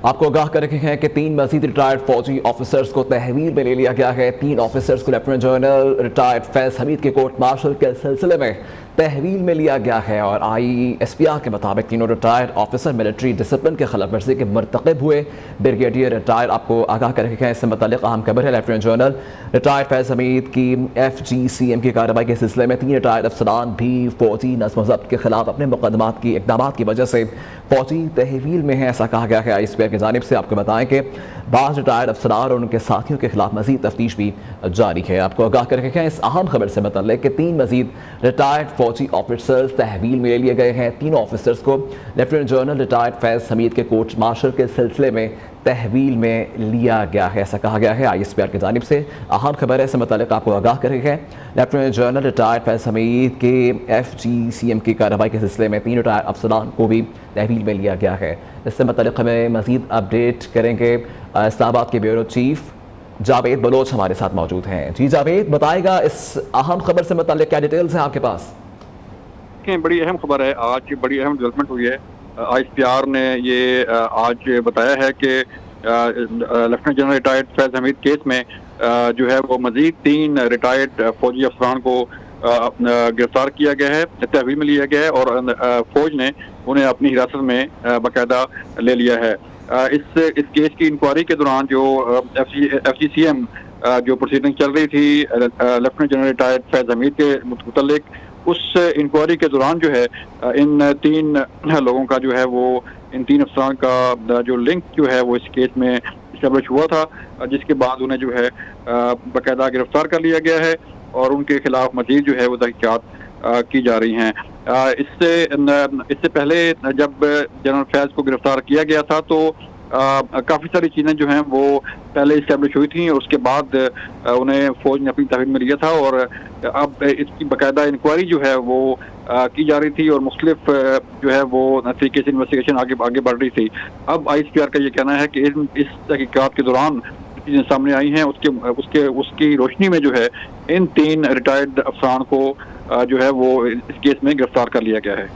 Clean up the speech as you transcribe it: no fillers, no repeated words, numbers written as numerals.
آپ کو آگاہ کر رکھے ہیں کہ 3 مزید ریٹائرڈ فوجی آفیسرز کو تحویل میں لے لیا گیا ہے۔ 3 آفیسرز کو لیفٹیننٹ جنرل ریٹائرڈ فیض حمید کے کورٹ مارشل کے سلسلے میں تحویل میں لیا گیا ہے، اور ISPR کے مطابق تینوں ریٹائرڈ آفیسر ملٹری ڈسپلن کے خلاف ورزی کے مرتکب ہوئے۔ بریگیڈیئر ریٹائر آپ کو آگاہ کر رکھے ہیں، اس سے متعلق اہم خبر ہے۔ لیفٹیننٹ جنرل ریٹائرڈ فیض حمید کی FGCM کی کارروائی کے سلسلے میں 3 ریٹائرڈ افسران بھی فوجی نظم و ضبط کے خلاف اپنے اقدامات کی وجہ سے فوجی تحویل میں ہیں، ایسا کہا گیا ہے ISPR کی جانب سے۔ آپ کو بتائیں کہ بعض ریٹائرڈ افسران اور ان کے ساتھیوں کے خلاف مزید تفتیش بھی جاری ہے۔ آپ کو آگاہ کر رکھے ہیں اس اہم خبر سے متعلق کہ 3 مزید ریٹائرڈ فوجی آفیسرز تحویل میں لے لیے گئے ہیں۔ تینوں آفیسرز کو لیفٹیننٹ جنرل ریٹائرڈ فیض حمید کے کورٹ مارشل کے سلسلے میں تحویل میں لیا گیا ہے، ایسا کہا گیا ہے ISPR کی جانب سے۔ اہم خبر ہے، اس سے متعلق آپ کو آگاہ کر رکھے ہیں۔ لیفٹیننٹ جنرل ریٹائرڈ فیض حمید کے FGCM کی کارروائی کے سلسلے میں 3 ریٹائرڈ افسران کو بھی تحویل میں لیا گیا ہے۔ اس سے متعلق ہمیں مزید اپڈیٹ کریں گے اسلام آباد کے بیورو چیف جاوید بلوچ ہمارے ساتھ موجود ہیں۔ جی جاوید، بتائے گا اس اہم خبر سے متعلق کیا ڈیٹیلز ہیں آپ کے پاس؟ بڑی اہم خبر ہے، آج بڑی اہم ڈیولپمنٹ ہوئی ہے۔ ISPR نے یہ آج بتایا ہے کہ لیفٹیننٹ جنرل ریٹائرڈ فیض حمید کیس میں جو ہے وہ مزید 3 ریٹائرڈ فوجی افسران کو گرفتار کیا گیا ہے، تحویل میں لیا گیا ہے، اور فوج نے انہیں اپنی حراست میں باقاعدہ لے لیا ہے۔ اس کیس کی انکوائری کے دوران جو FGCM جو پروسیڈنگ چل رہی تھی لیفٹیننٹ جنرل ریٹائرڈ فیض حمید کے متعلق، اس انکوائری کے دوران جو ہے ان 3 لوگوں کا جو ہے وہ ان 3 افسران کا جو لنک جو ہے وہ اس کیس میں اسٹیبلش ہوا تھا، جس کے بعد انہیں جو ہے باقاعدہ گرفتار کر لیا گیا ہے، اور ان کے خلاف مزید جو ہے وہ تحقیقات کی جا رہی ہیں۔ اس سے پہلے جب جنرل فیض کو گرفتار کیا گیا تھا تو کافی ساری چیزیں جو ہیں وہ پہلے اسٹیبلش ہوئی تھیں، اور اس کے بعد انہیں فوج نے اپنی تحویل میں لیا تھا، اور اب اس کی باقاعدہ انکوائری جو ہے وہ کی جا رہی تھی، اور مختلف جو ہے وہ طریقے سے انویسٹیگیشن آگے بڑھ رہی تھی۔ اب ISPR کا یہ کہنا ہے کہ اس تحقیقات کے دوران چیزیں سامنے آئی ہیں، اس کی روشنی میں جو ہے ان 3 ریٹائرڈ افسران کو جو ہے وہ اس کیس میں گرفتار کر لیا گیا ہے۔